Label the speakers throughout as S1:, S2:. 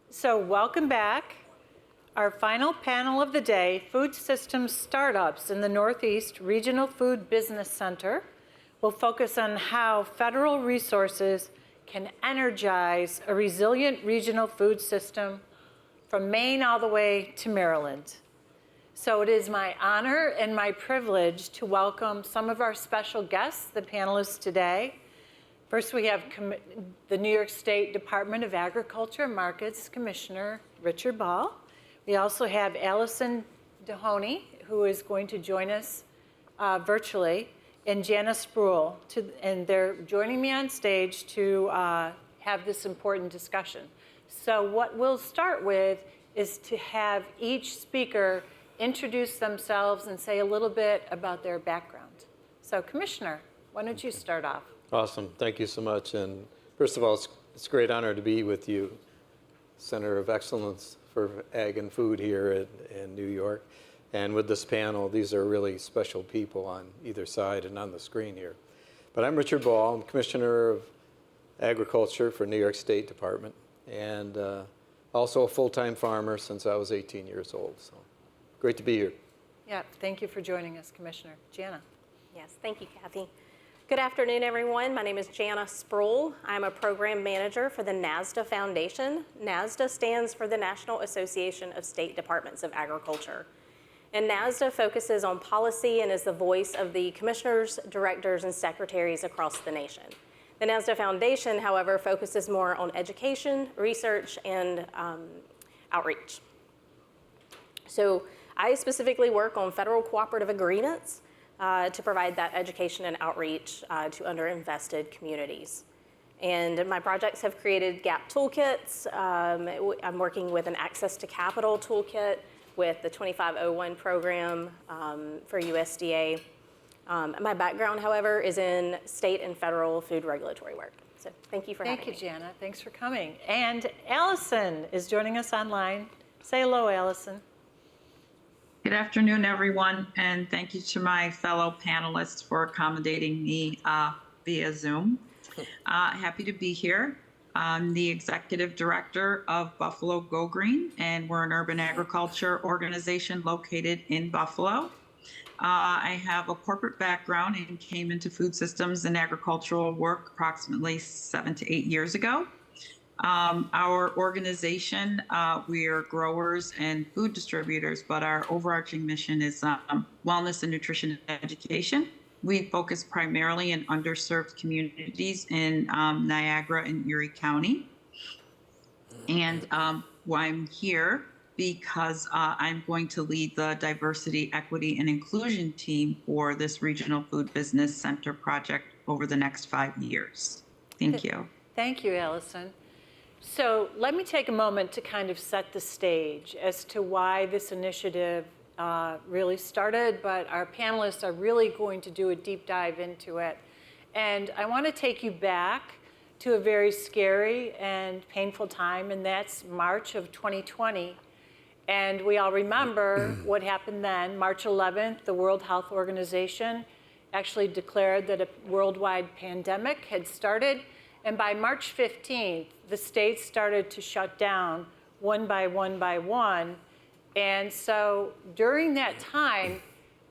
S1: So welcome back. Our final panel of the day, Food Systems Startups in the Northeast Regional Food Business Center, will focus on how federal resources can energize a resilient regional food system from Maine all the way to Maryland. So it is my honor and my privilege to welcome some of our special guests, the panelists today. First, we have the New York State Department of Agriculture and Markets Commissioner Richard Ball. We also have Allison DeHonney, who is going to join us virtually, and Janna Spruill, and they're joining me on stage to have this important discussion. So what we'll start with is to have each speaker introduce themselves and say a little bit about their background. So Commissioner, why don't you start off?
S2: Awesome, thank you so much. And first of all, it's a great honor to be with you, Center of Excellence for Ag and Food here in New York. And with this panel, these are really special people on either side and on the screen here. But I'm Richard Ball, I'm Commissioner of Agriculture for New York State Department, and also a full-time farmer since I was 18 years old. So great to be here.
S1: Yeah, thank you for joining us, Commissioner. Janna.
S3: Yes, thank you, Cathy. Good afternoon, everyone. My name is Janna Spruill. I'm a program manager for the NASDA Foundation. NASDA stands for the National Association of State Departments of Agriculture. And NASDA focuses on policy and is the voice of the commissioners, directors, and secretaries across the nation. The NASDA Foundation, however, focuses more on education, research, and outreach. So I specifically work on federal cooperative agreements to provide that education and outreach to underinvested communities. And my projects have created GAP toolkits. I'm working with an Access to Capital toolkit with the 2501 program for USDA. My background, however, is in state and federal food regulatory work. So thank you for having me.
S1: Thank you, Janna. Thanks for coming. And Allison is joining us online. Say hello, Allison.
S4: Good afternoon, everyone, and thank you to my fellow panelists for accommodating me via Zoom. Happy to be here. I'm the Executive Director of Buffalo Go Green, and we're an urban agriculture organization located in Buffalo. I have a corporate background and came into food systems and agricultural work approximately 7 to 8 years ago. Our organization, we are growers and food distributors, but our overarching mission is wellness and nutrition education. We focus primarily in underserved communities in Niagara and Erie County. And I'm here because I'm going to lead the diversity, equity, and inclusion team for this Regional Food Business Center project over the next 5 years. Thank you.
S1: Thank you, Allison. So let me take a moment to kind of set the stage as to why this initiative really started, but our panelists are really going to do a deep dive into it. And I want to take you back to a very scary and painful time, and that's March of 2020. And we all remember what happened then. March 11th, the World Health Organization actually declared that a worldwide pandemic had started. And by March 15th, the states started to shut down one by one by one. And so during that time,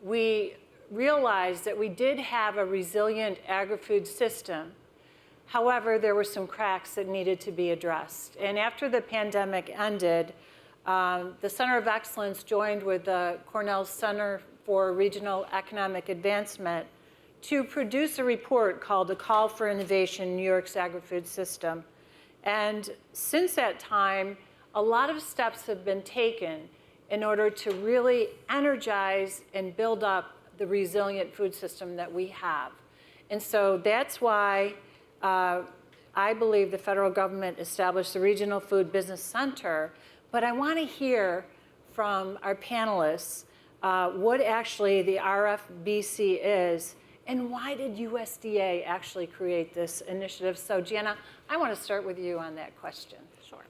S1: we realized that we did have a resilient agri-food system. However, there were some cracks that needed to be addressed. And after the pandemic ended, the Center of Excellence joined with the Cornell Center for Regional Economic Advancement to produce a report called A Call for Innovation, New York's Agri-Food System. And since that time, a lot of steps have been taken in order to really energize and build up the resilient food system that we have. And so that's why I believe the federal government established the Regional Food Business Center. But I want to hear from our panelists what actually the RFBC is, and why did USDA actually create this initiative? So Janna, I want to start with you on that question.
S3: Sure.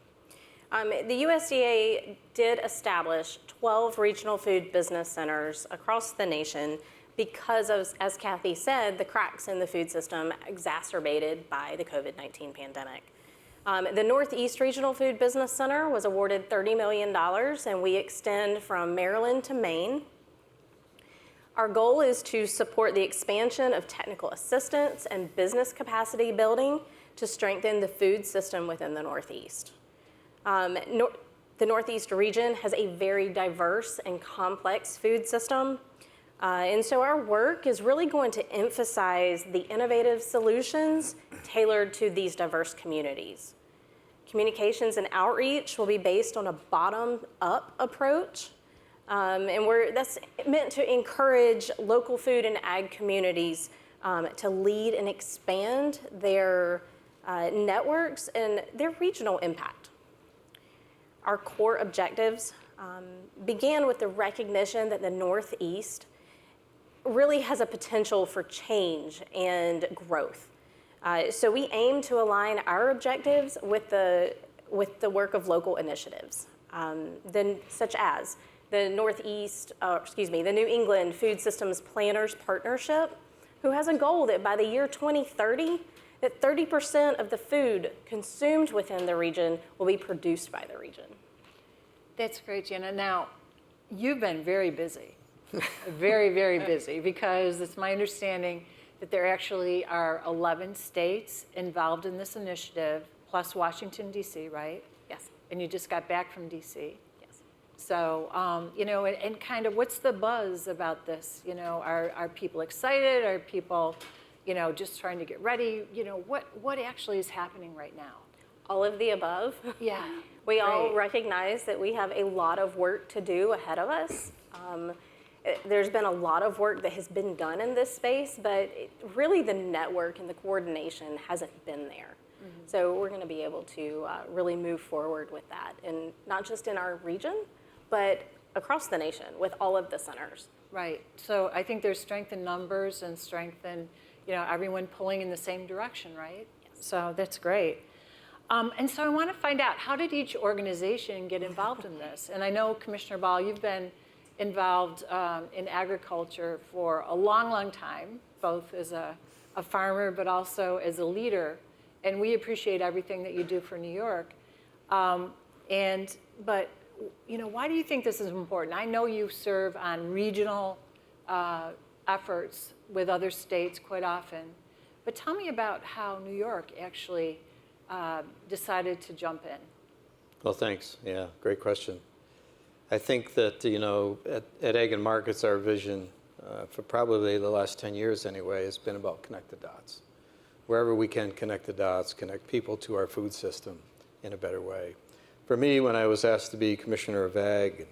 S3: The USDA did establish 12 regional food business centers across the nation because of, as Cathy said, the cracks in the food system exacerbated by the COVID-19 pandemic. The Northeast Regional Food Business Center was awarded $30 million, and we extend from Maryland to Maine. Our goal is to support the expansion of technical assistance and business capacity building to strengthen the food system within the Northeast. The Northeast region has a very diverse and complex food system. And so our work is really going to emphasize the innovative solutions tailored to these diverse communities. Communications and outreach will be based on a bottom-up approach. And that's meant to encourage local food and ag communities to lead and expand their networks and their regional impact. Our core objectives began with the recognition that the Northeast really has a potential for change and growth. So we aim to align our objectives with the work of local initiatives, such as the the New England Food Systems Planners Partnership, who has a goal that by the year 2030, that 30% of the food consumed within the region will be produced by the region.
S1: That's great, Janna. Now, you've been very busy, very, very busy, because it's my understanding that there actually are 11 states involved in this initiative, plus Washington, D.C., right?
S3: Yes.
S1: And you just got back from D.C.
S3: Yes.
S1: So, and kind of what's the buzz about this? Are people excited? Are people, just trying to get ready? What actually is happening right now?
S3: All of the above.
S1: Yeah.
S3: We all
S1: Great.
S3: recognize that we have a lot of work to do ahead of us. There's been a lot of work that has been done in this space, but really the network and the coordination hasn't been there. Mm-hmm. So we're going to be able to really move forward with that, and not just in our region, but across the nation with all of the centers.
S1: Right. So I think there's strength in numbers and strength in, everyone pulling in the same direction, right?
S3: Yes.
S1: So that's great. And so I want to find out, how did each organization get involved in this? And I know, Commissioner Ball, you've been involved in agriculture for a long, long time, both as a farmer but also as a leader. And we appreciate everything that you do for New York. But why do you think this is important? I know you serve on regional efforts with other states quite often. But tell me about how New York actually decided to jump in.
S2: Well, thanks. Yeah, great question. I think that, at Ag and Markets, our vision for probably the last 10 years anyway has been about connect the dots. Wherever we can connect the dots, connect people to our food system in a better way. For me, when I was asked to be Commissioner of Ag,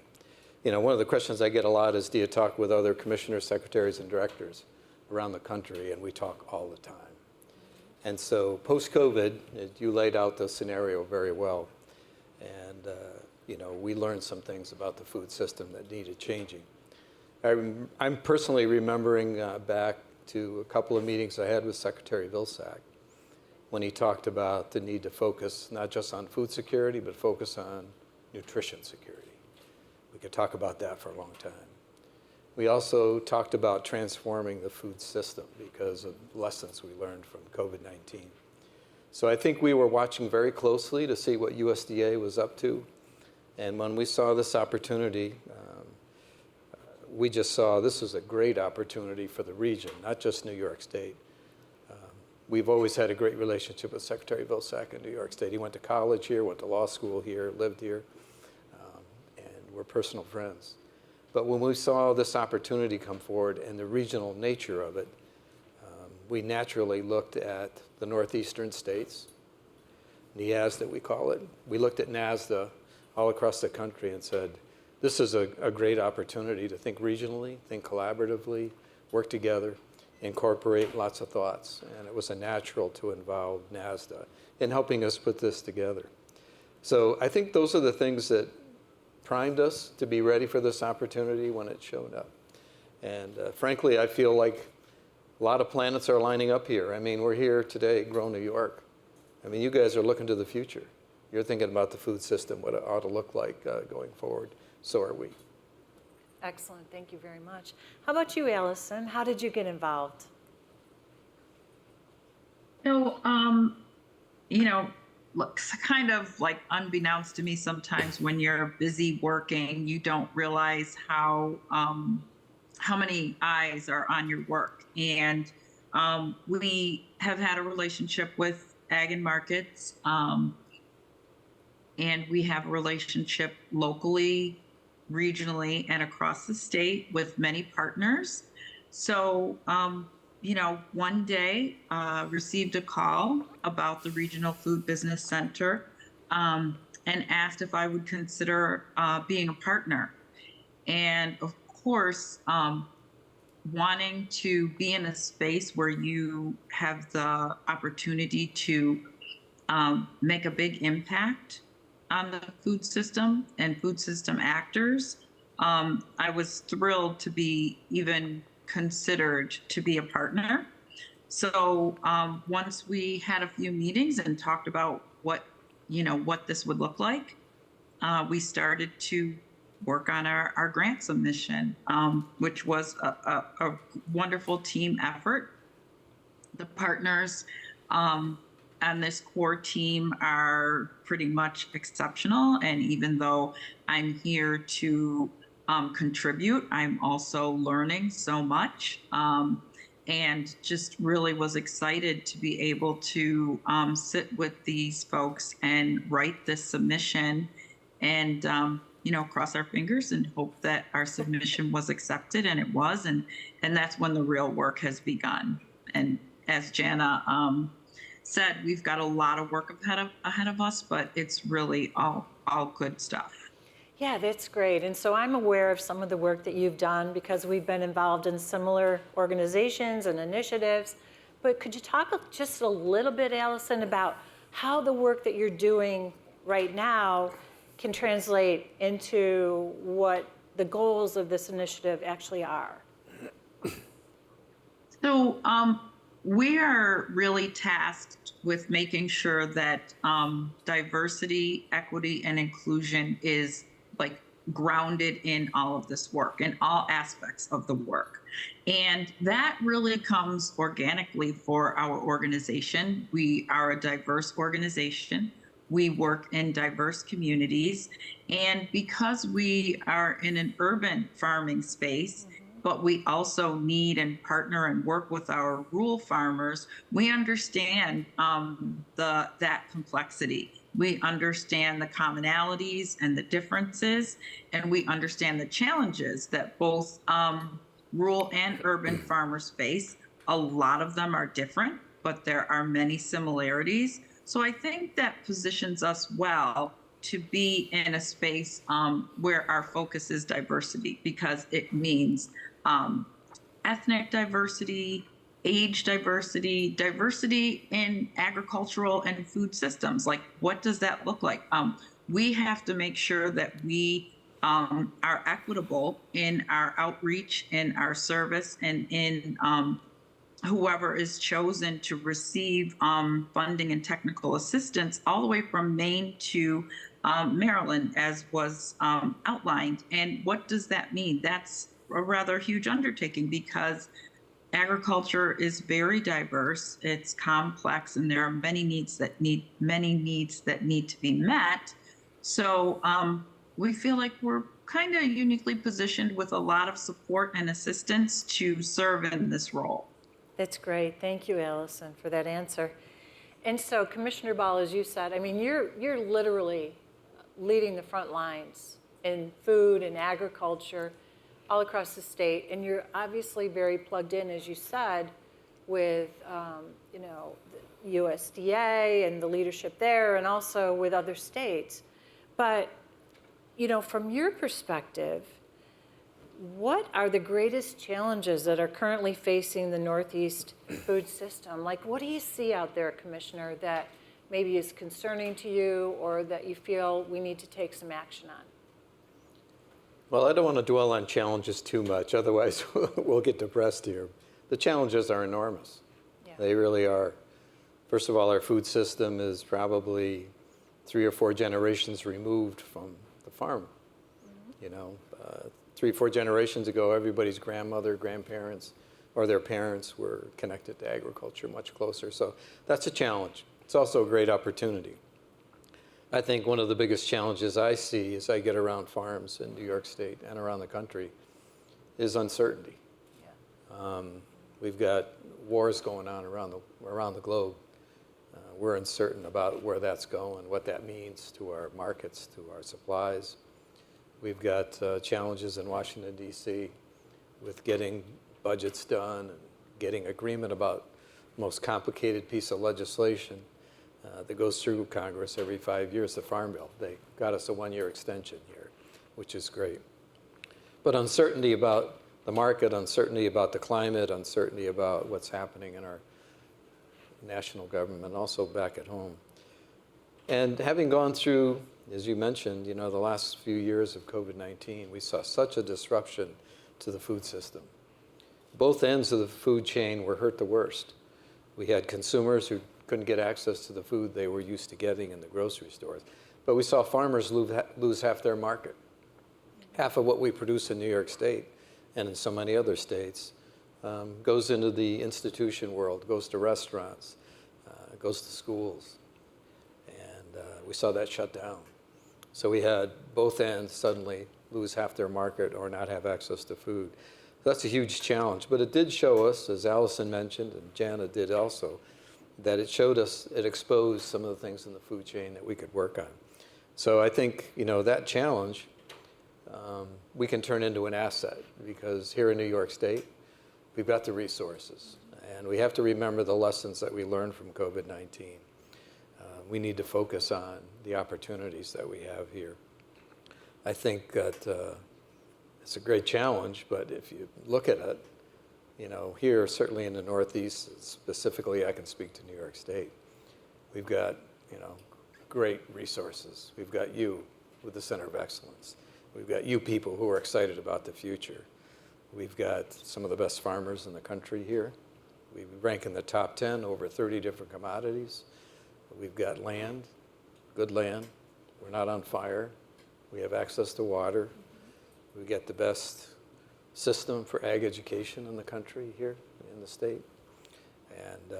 S2: one of the questions I get a lot is, do you talk with other commissioners, secretaries, and directors around the country? And we talk all the time. And so post-COVID, you laid out the scenario very well. And, we learned some things about the food system that needed changing. I'm personally remembering back to a couple of meetings I had with Secretary Vilsack when he talked about the need to focus not just on food security, but focus on nutrition security. We could talk about that for a long time. We also talked about transforming the food system because of lessons we learned from COVID-19. So I think we were watching very closely to see what USDA was up to. And when we saw this opportunity, we just saw this was a great opportunity for the region, not just New York State. We've always had a great relationship with Secretary Vilsack in New York State. He went to college here, went to law school here, lived here, and we're personal friends. But when we saw this opportunity come forward and the regional nature of it, we naturally looked at the northeastern states, NASDA we call it. We looked at NASDA all across the country and said, this is a great opportunity to think regionally, think collaboratively, work together, incorporate lots of thoughts. And it was a natural to involve NASDA in helping us put this together. So I think those are the things that primed us to be ready for this opportunity when it showed up. And frankly, I feel like a lot of planets are lining up here. I mean, we're here today, Grow New York. I mean, you guys are looking to the future. You're thinking about the food system, what it ought to look like going forward. So are we.
S1: Excellent. Thank you very much. How about you, Allison? How did you get involved?
S4: looks kind of like unbeknownst to me sometimes when you're busy working, you don't realize how many eyes are on your work. And we have had a relationship with Ag and Markets, and we have a relationship locally, regionally, and across the state with many partners. So, one day received a call about the Regional Food Business Center and asked if I would consider being a partner. And of course, wanting to be in a space where you have the opportunity to make a big impact on the food system and food system actors, I was thrilled to be even considered to be a partner. So once we had a few meetings and talked about what this would look like, we started to work on our grant submission, which was a wonderful team effort. The partners on this core team are pretty much exceptional. And even though I'm here to contribute, I'm also learning so much, and just really was excited to be able to sit with these folks and write this submission and cross our fingers and hope that our submission was accepted, and it was, and that's when the real work has begun. And as Janna said, we've got a lot of work ahead of us, but it's really all good stuff.
S1: Yeah, that's great. And so I'm aware of some of the work that you've done because we've been involved in similar organizations and initiatives. But could you talk just a little bit, Allison, about how the work that you're doing right now can translate into what the goals of this initiative actually are?
S4: So we are really tasked with making sure that diversity, equity, and inclusion is like grounded in all of this work, in all aspects of the work. And that really comes organically for our organization. We are a diverse organization. We work in diverse communities. And because we are in an urban farming space, but we also need and partner and work with our rural farmers, we understand that complexity. We understand the commonalities and the differences, and we understand the challenges that both rural and urban farmers face. A lot of them are different, but there are many similarities. So I think that positions us well to be in a space where our focus is diversity, because it means ethnic diversity, age diversity, diversity in agricultural and food systems. Like, what does that look like? We have to make sure that we are equitable in our outreach, in our service, and in whoever is chosen to receive funding and technical assistance, all the way from Maine to Maryland, as was outlined. And what does that mean? That's a rather huge undertaking, because agriculture is very diverse, it's complex, and there are many needs that need to be met. So we feel like we're kind of uniquely positioned with a lot of support and assistance to serve in this role.
S1: That's great. Thank you, Allison, for that answer. And so, Commissioner Ball, as you said, I mean, you're literally leading the front lines in food and agriculture all across the state, and you're obviously very plugged in, as you said, with the USDA and the leadership there, and also with other states. But from your perspective, what are the greatest challenges that are currently facing the Northeast food system? Like, what do you see out there, Commissioner, that maybe is concerning to you, or that you feel we need to take some action on?
S2: Well, I don't want to dwell on challenges too much, otherwise we'll get depressed here. The challenges are enormous. Yeah. They really are. First of all, our food system is probably 3 or 4 generations removed from the farm. Mm-hmm. 3 or 4 generations ago, everybody's grandmother, grandparents, or their parents were connected to agriculture much closer. So that's a challenge. It's also a great opportunity. I think one of the biggest challenges I see as I get around farms in New York State and around the country is uncertainty. We've got wars going on around the globe. We're uncertain about where that's going, what that means to our markets, to our supplies. We've got challenges in Washington, D.C. with getting budgets done and getting agreement about the most complicated piece of legislation that goes through Congress every 5 years, the Farm Bill. They got us a one-year extension here, which is great. But uncertainty about the market, uncertainty about the climate, uncertainty about what's happening in our national government, also back at home. And having gone through, as you mentioned, the last few years of COVID-19, we saw such a disruption to the food system. Both ends of the food chain were hurt the worst. We had consumers who couldn't get access to the food they were used to getting in the grocery stores. But we saw farmers lose half their market. Half of what we produce in New York State and in so many other states goes into the institution world, goes to restaurants, goes to schools. And we saw that shut down. So we had both ends suddenly lose half their market or not have access to food. That's a huge challenge. But it did show us, as Allison mentioned, and Janna did also, that it exposed some of the things in the food chain that we could work on. So I think, that challenge, we can turn into an asset, because here in New York State, we've got the resources. And we have to remember the lessons that we learned from COVID-19. We need to focus on the opportunities that we have here. I think that it's a great challenge, but if you look at it, here, certainly in the Northeast, specifically, I can speak to New York State. We've got, great resources. We've got you with the Center of Excellence. We've got you people who are excited about the future. We've got some of the best farmers in the country here. We rank in the top 10 over 30 different commodities. We've got land, good land. We're not on fire. We have access to water. We get the best system for ag education in the country here in the state. And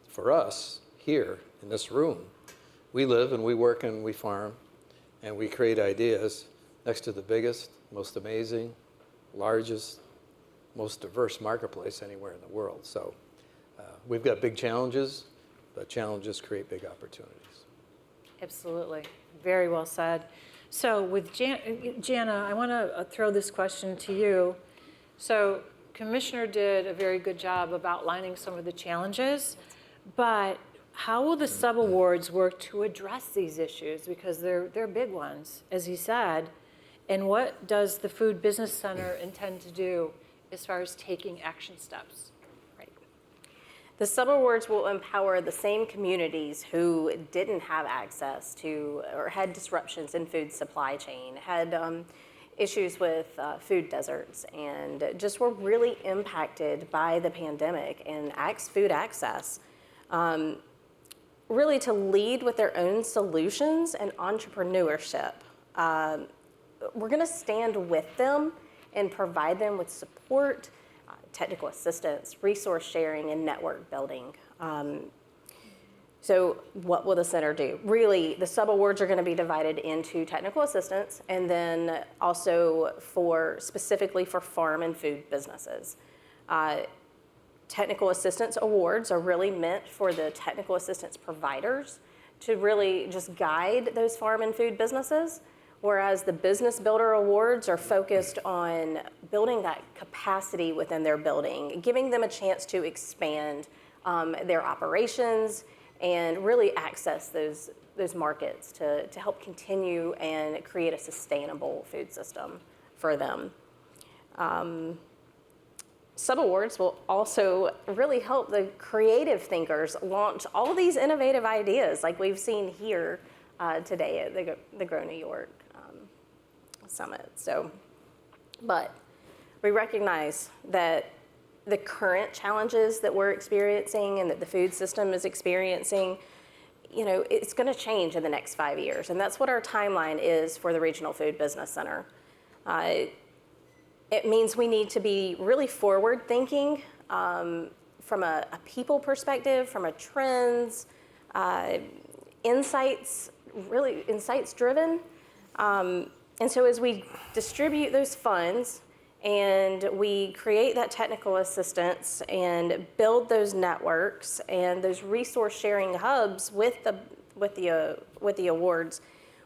S2: for us here in this room, we live and we work and we farm and we create ideas next to the biggest, most amazing, largest, most diverse marketplace anywhere in the world. So we've got big challenges, but challenges create big opportunities.
S1: Absolutely. Very well said. So with Janna, I want to throw this question to you. So Commissioner did a very good job of outlining some of the challenges, but how will the subawards work to address these issues? Because they're big ones, as he said. And what does the Food Business Center intend to do as far as taking action steps?
S3: Right. The subawards will empower the same communities who didn't have access to or had disruptions in food supply chain, had issues with food deserts, and just were really impacted by the pandemic and food access. Really to lead with their own solutions and entrepreneurship. We're going to stand with them and provide them with support, technical assistance, resource sharing, and network building. So what will the center do? Really, the subawards are going to be divided into technical assistance and then also specifically for farm and food businesses. Technical assistance awards are really meant for the technical assistance providers to really just guide those farm and food businesses, whereas the business builder awards are focused on building that capacity within their building, giving them a chance to expand their operations and really access those markets to help continue and create a sustainable food system for them. Subawards will also really help the creative thinkers launch all these innovative ideas like we've seen here today at the Grow New York Summit. But we recognize that the current challenges that we're experiencing and that the food system is experiencing, it's going to change in the next 5 years. And that's what our timeline is for the Regional Food Business Center. It means we need to be really forward thinking from a people perspective, from a trends, insights really insights driven. And so as we distribute those funds and we create that technical assistance and build those networks and those resource sharing hubs with the awards,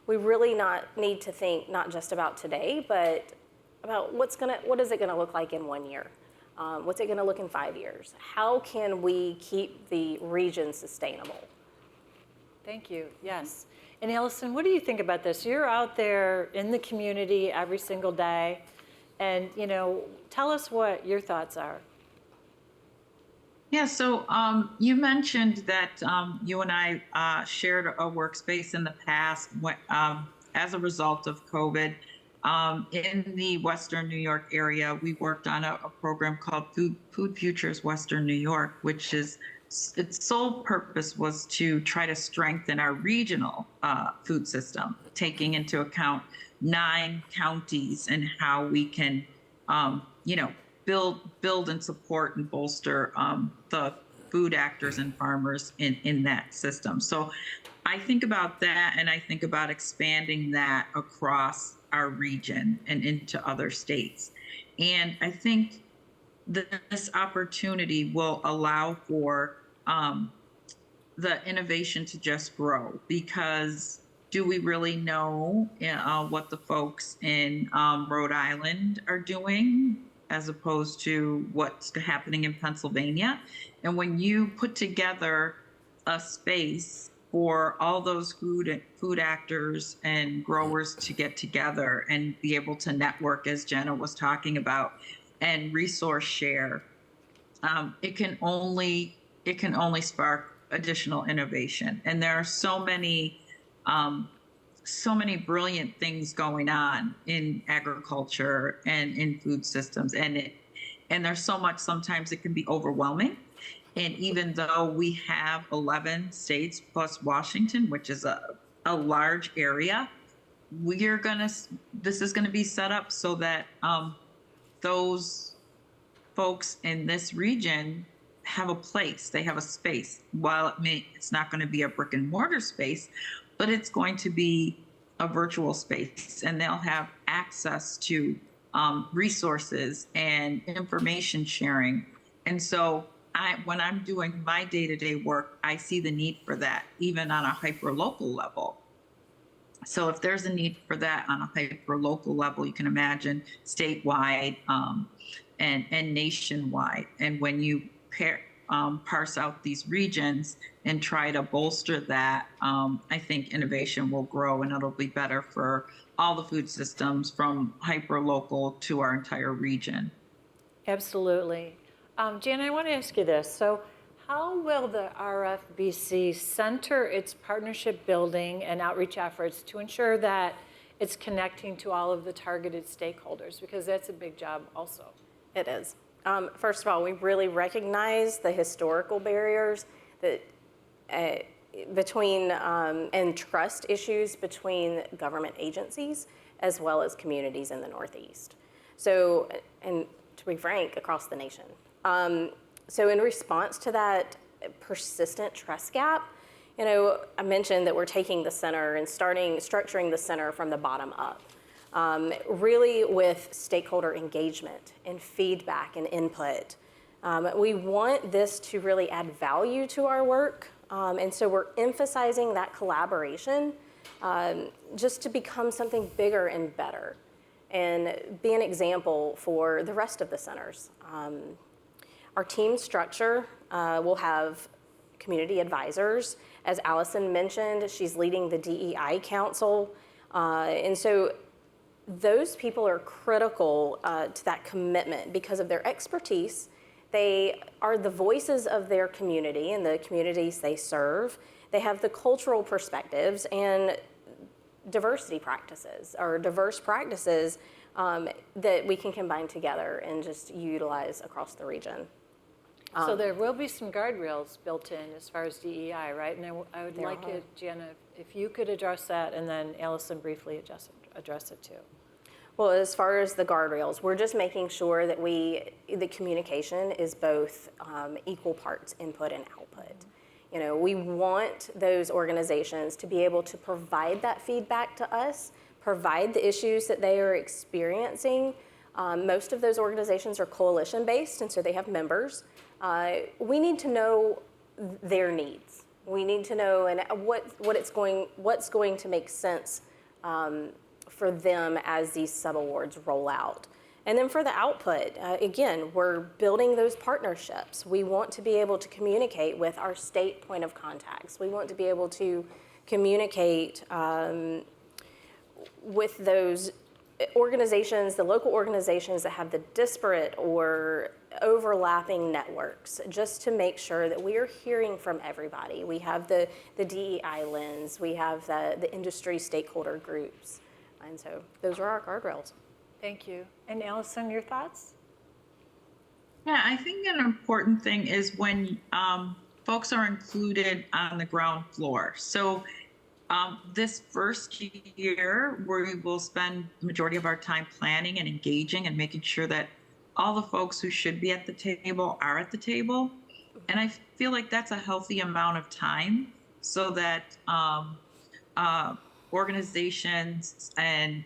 S3: we really need to think not just about today, but about what is it gonna look like in 1 year? What's it gonna look in 5 years? How can we keep the region sustainable?
S1: Thank you, yes. And Allison, what do you think about this? You're out there in the community every single day, and tell us what your thoughts are.
S4: Yeah, so you mentioned that you and I shared a workspace in the past as a result of COVID. In the Western New York area, we worked on a program called Food Futures Western New York, which is its sole purpose was to try to strengthen our regional food system, taking into account 9 counties and how we can, build and support and bolster the food actors and farmers in that system. So I think about that, and I think about expanding that across our region and into other states. And I think this opportunity will allow for the innovation to just grow, because do we really know what the folks in Rhode Island are doing as opposed to what's happening in Pennsylvania? And when you put together a space for all those food actors and growers to get together and be able to network, as Janna was talking about, and resource share, it can only spark additional innovation. And there are so many brilliant things going on in agriculture and in food systems, and there's so much, sometimes it can be overwhelming. And even though we have 11 states plus Washington, which is a large area, this is gonna be set up so that those folks in this region have a place, they have a space. While it's not going to be a brick and mortar space, but it's going to be a virtual space, and they'll have access to resources and information sharing. And so when I'm doing my day-to-day work, I see the need for that, even on a hyper-local level. So if there's a need for that on a hyper-local level, you can imagine statewide and nationwide. And when you parse out these regions and try to bolster that, I think innovation will grow, and it'll be better for all the food systems from hyper-local to our entire region.
S1: Absolutely. Janna, I want to ask you this. So how will the RFBC center its partnership building and outreach efforts to ensure that it's connecting to all of the targeted stakeholders? Because that's a big job also.
S3: It is. First of all, we really recognize the historical barriers that between and trust issues between government agencies as well as communities in the Northeast. So, and to be frank, across the nation. So in response to that persistent trust gap, I mentioned that we're taking the center and structuring the center from the bottom up. Really with stakeholder engagement and feedback and input. We want this to really add value to our work, and so we're emphasizing that collaboration just to become something bigger and better and be an example for the rest of the centers. Our team structure will have community advisors. As Allison mentioned, she's leading the DEI Council, and so those people are critical to that commitment because of their expertise. They are the voices of their community and the communities they serve. They have the cultural perspectives and diversity practices, or diverse practices that we can combine together and just utilize across the region.
S1: So there will be some guardrails built in as far as DEI, right? And I would like it, Janna, if you could address that, and then Allison briefly address it too.
S3: Well, as far as the guardrails, we're just making sure that the communication is both equal parts input and output. We want those organizations to be able to provide that feedback to us, provide the issues that they are experiencing. Most of those organizations are coalition-based, and so they have members. We need to know their needs. We need to know what's going to make sense for them as these sub-awards roll out. And then for the output, again, we're building those partnerships. We want to be able to communicate with our state point of contacts. We want to be able to communicate with those organizations, the local organizations that have the disparate or overlapping networks, just to make sure that we are hearing from everybody. We have the DEI lens, we have the industry stakeholder groups. And so those are our guardrails.
S1: Thank you. And Allison, your thoughts?
S4: Yeah, I think an important thing is when folks are included on the ground floor. So this first year, we will spend the majority of our time planning and engaging and making sure that all the folks who should be at the table are at the table. And I feel like that's a healthy amount of time so that organizations and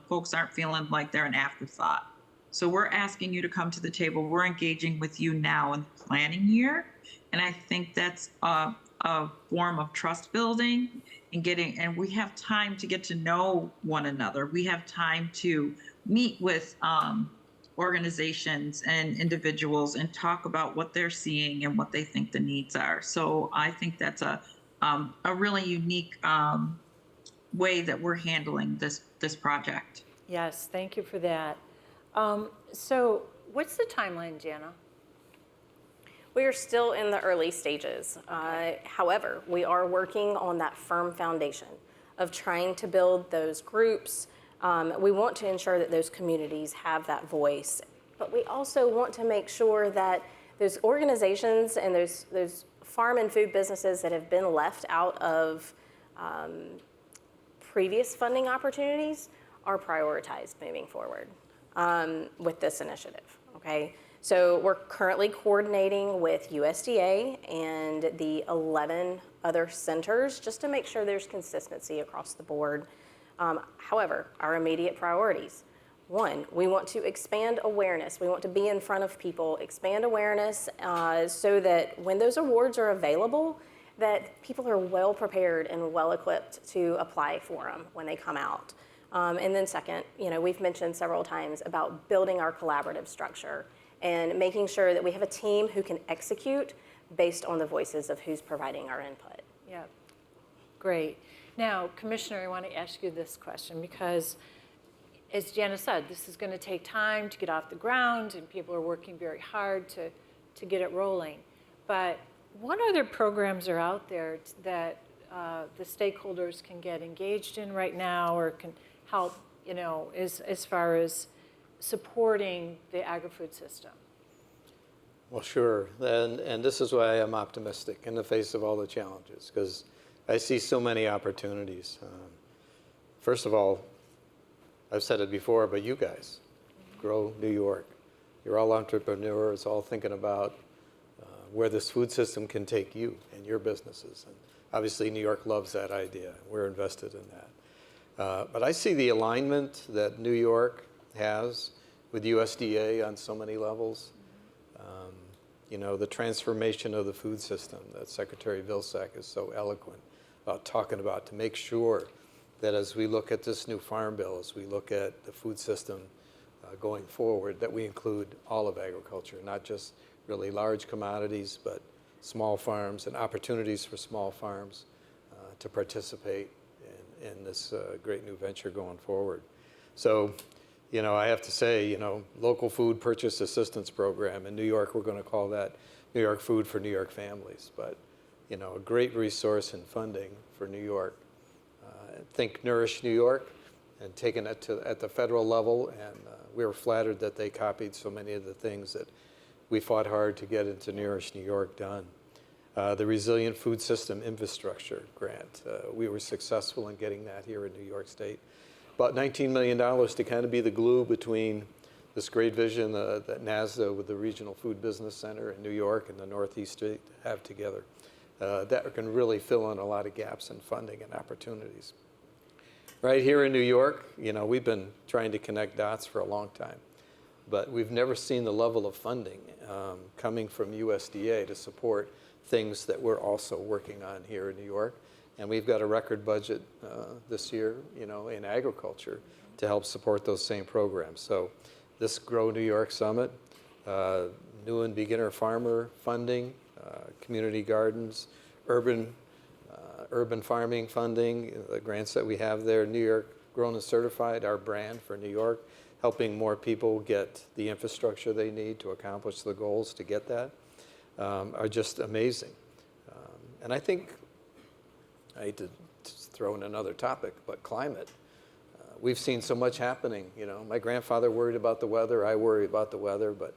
S4: folks aren't feeling like they're an afterthought. So we're asking you to come to the table. We're engaging with you now in the planning year. And I think that's a form of trust building and we have time to get to know one another. We have time to meet with organizations and individuals and talk about what they're seeing and what they think the needs are. So I think that's a really unique way that we're handling this project.
S1: Yes, thank you for that. So what's the timeline, Janna?
S3: We are still in the early stages. However, we are working on that firm foundation of trying to build those groups. We want to ensure that those communities have that voice, but we also want to make sure that those organizations and those farm and food businesses that have been left out of previous funding opportunities are prioritized moving forward with this initiative, okay? So we're currently coordinating with USDA and the 11 other centers just to make sure there's consistency across the board. However, our immediate priorities. One, we want to expand awareness. We want to be in front of people, expand awareness so that when those awards are available, that people are well prepared and well equipped to apply for them when they come out. And then second, we've mentioned several times about building our collaborative structure and making sure that we have a team who can execute based on the voices of who's providing our input.
S1: Yeah, great. Now, Commissioner, I want to ask you this question because, as Janna said, this is going to take time to get off the ground, and people are working very hard to get it rolling. But what other programs are out there that the stakeholders can get engaged in right now or can help, as far as supporting the agri-food system?
S2: Well, sure. And this is why I'm optimistic in the face of all the challenges, because I see so many opportunities. First of all, I've said it before, but you guys, Grow New York. You're all entrepreneurs, all thinking about where this food system can take you and your businesses. And obviously, New York loves that idea. We're invested in that. But I see the alignment that New York has with USDA on so many levels. The transformation of the food system that Secretary Vilsack is so eloquent about talking about to make sure that as we look at this new farm bill, as we look at the food system going forward, that we include all of agriculture, not just really large commodities, but small farms and opportunities for small farms to participate in this great new venture going forward. So, I have to say, local food purchase assistance program in New York, we're going to call that New York Food for New York Families. But, a great resource in funding for New York. Think Nourish New York and taking it at the federal level. And we were flattered that they copied so many of the things that we fought hard to get into Nourish New York done. The Resilient Food System Infrastructure Grant, we were successful in getting that here in New York State. About $19 million to kind of be the glue between this great vision that NASDA with the Regional Food Business Center in New York and the Northeast State have together. that can really fill in a lot of gaps in funding and opportunities. Right here in New York, you know, we've been trying to connect dots for a long time, but we've never seen the level of funding coming from USDA to support things that we're also working on here in New York. And we've got a record budget this year, you know, in agriculture to help support those same programs. So this Grow New York Summit, new and beginner farmer funding, community gardens, urban farming funding, the grants that we have there, New York Grown and Certified, our brand for New York, helping more people get the infrastructure they need to accomplish the goals to get that, are just amazing. And I think, I hate to throw in another topic, but climate. We've seen so much happening, you know. My grandfather worried about the weather, I worry about the weather, but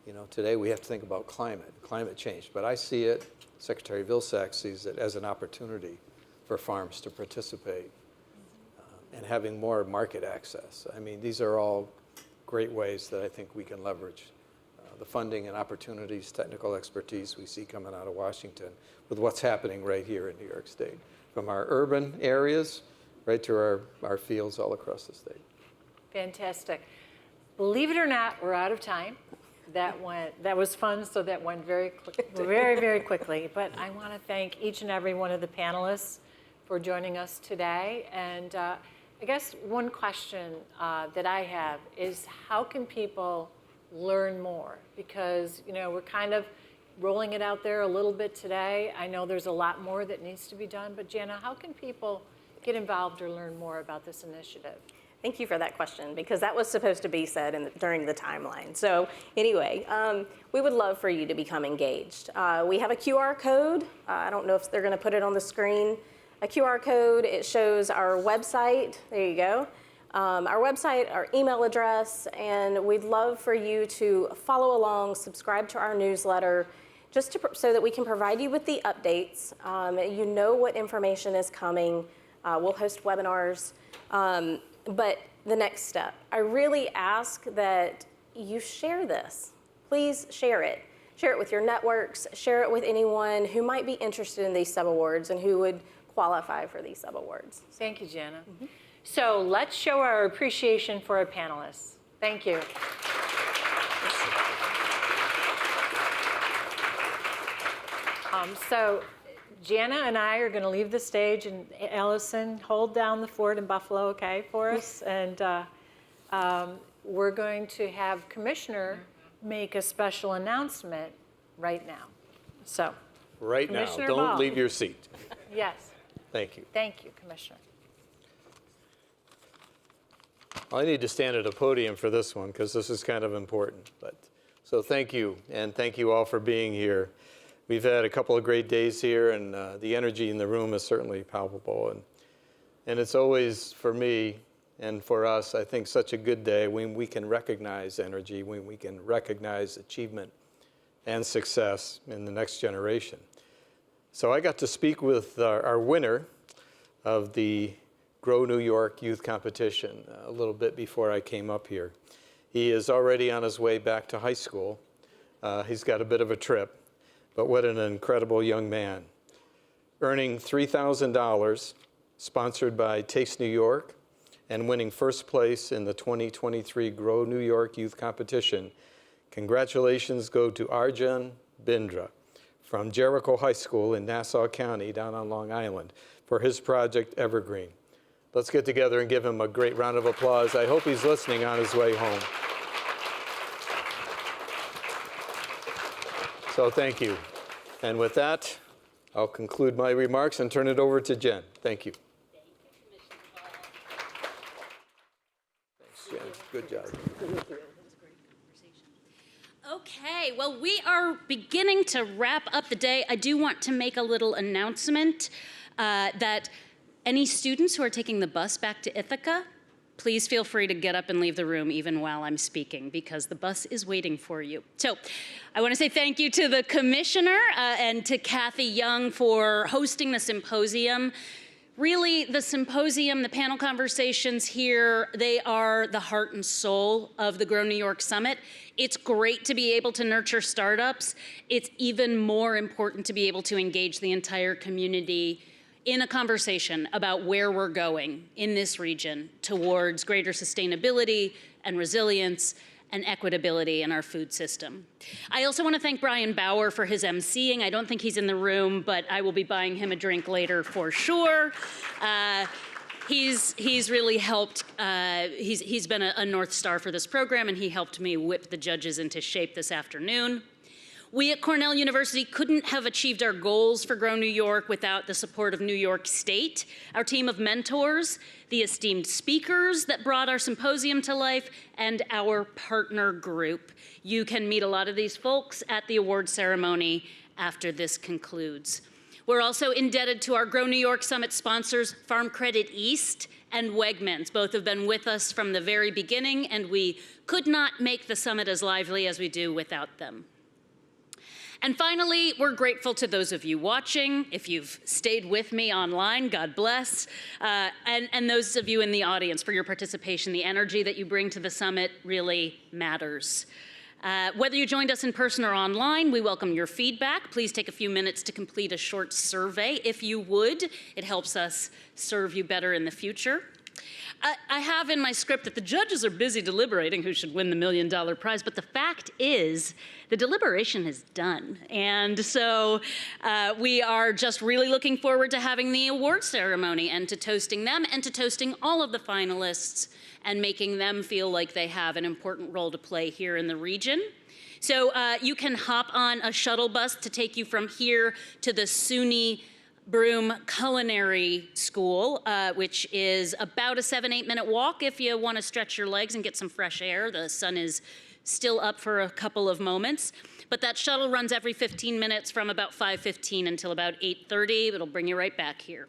S2: you know, today we have to think about climate change. But I see it, Secretary Vilsack sees it as an opportunity for farms to participate and having more market access. I mean, these are all great ways that I think we can leverage the funding and opportunities, technical expertise we see coming out of Washington with what's happening right here in New York State, from our urban areas right to our fields all across the state.
S1: Fantastic. Believe it or not, we're out of time. That was fun, so that went very quickly. But I want to thank each and every one of the panelists for joining us today. And I guess one question that I have is, how can people learn more? Because, you know, we're kind of rolling it out there a little bit today. I know there's a lot more that needs to be done, but Janna, how can people get involved or learn more about this initiative?
S3: Thank you for that question, because that was supposed to be said during the timeline. So anyway, we would love for you to become engaged. We have a QR code. I don't know if they're going to put it on the screen. A QR code, it shows our website. There you go. Our website, our email address, and we'd love for you to follow along, subscribe to our newsletter, just so that we can provide you with the updates. You know what information is coming. We'll host webinars. But the next step, I really ask that you share this. Please share it. Share it with your networks. Share it with anyone who might be interested in these subawards and who would qualify for these subawards.
S1: Thank you, Janna. So let's show our appreciation for our panelists. Thank you. So Janna and I are going to leave the stage, and Allison, hold down the fort in Buffalo, okay, for us. And we're going to have Commissioner make a special announcement right now. So,
S2: Right now,
S1: Commissioner
S2: don't
S1: Ball.
S2: leave your seat.
S1: Yes,
S2: Thank you.
S1: thank you, Commissioner.
S2: I need to stand at a podium for this one because this is kind of important. So thank you, and thank you all for being here. We've had a couple of great days here, and the energy in the room is certainly palpable. And it's always, for me and for us, I think, such a good day when we can recognize energy, when we can recognize achievement and success in the next generation. So I got to speak with our winner of the Grow New York Youth Competition a little bit before I came up here. He is already on his way back to high school. He's got a bit of a trip. But what an incredible young man. Earning $3,000, sponsored by Taste New York, and winning first place in the 2023 Grow New York Youth Competition. Congratulations go to Arjun Bindra from Jericho High School in Nassau County down on Long Island for his project Evergreen. Let's get together and give him a great round of applause. I hope he's listening on his way home. So thank you. And with that, I'll conclude my remarks and turn it over to Jen. Thank you. Thanks, Jen. Good job.
S5: Okay, well, we are beginning to wrap up the day. I do want to make a little announcement that any students who are taking the bus back to Ithaca, please feel free to get up and leave the room even while I'm speaking, because the bus is waiting for you. So I want to say thank you to the commissioner and to Cathy Young for hosting the symposium. Really, the symposium, the panel conversations here, they are the heart and soul of the Grow New York Summit. It's great to be able to nurture startups. It's even more important to be able to engage the entire community in a conversation about where we're going in this region towards greater sustainability and resilience and equitability in our food system. I also want to thank Brian Bauer for his emceeing. I don't think he's in the room, but I will be buying him a drink later for sure. He's really helped, he's been a North Star for this program, and he helped me whip the judges into shape this afternoon. We at Cornell University couldn't have achieved our goals for Grow New York without the support of New York State, our team of mentors, the esteemed speakers that brought our symposium to life, and our partner group. You can meet a lot of these folks at the award ceremony after this concludes. We're also indebted to our Grow New York Summit sponsors, Farm Credit East and Wegmans. Both have been with us from the very beginning, and we could not make the summit as lively as we do without them. And finally, we're grateful to those of you watching. If you've stayed with me online, God bless. And those of you in the audience for your participation. The energy that you bring to the summit really matters. Whether you joined us in person or online, we welcome your feedback. Please take a few minutes to complete a short survey if you would. It helps us serve you better in the future. I have in my script that the judges are busy deliberating who should win the $1 million prize, but the fact is the deliberation is done. And so we are just really looking forward to having the award ceremony and to toasting them and to toasting all of the finalists and making them feel like they have an important role to play here in the region. So you can hop on a shuttle bus to take you from here to the SUNY Broome Culinary School, which is about a 7-8 minute walk if you want to stretch your legs and get some fresh air. The sun is still up for a couple of moments. But that shuttle runs every 15 minutes from about 5:15 until about 8:30. It'll bring you right back here.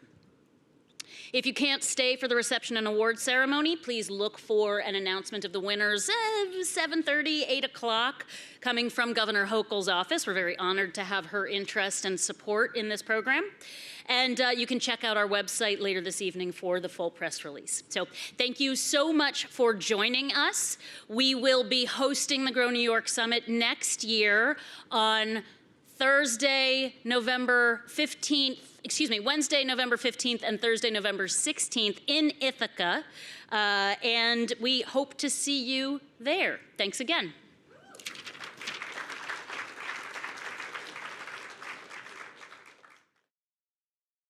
S5: If you can't stay for the reception and award ceremony, please look for an announcement of the winners 7:30, 8 o'clock, coming from Governor Hochul's office. We're very honored to have her interest and support in this program. And you can check out our website later this evening for the full press release. So thank you so much for joining us. We will be hosting the Grow New York Summit next year on Wednesday, November 15th, and Thursday, November 16th in Ithaca. And we hope to see you there. Thanks again.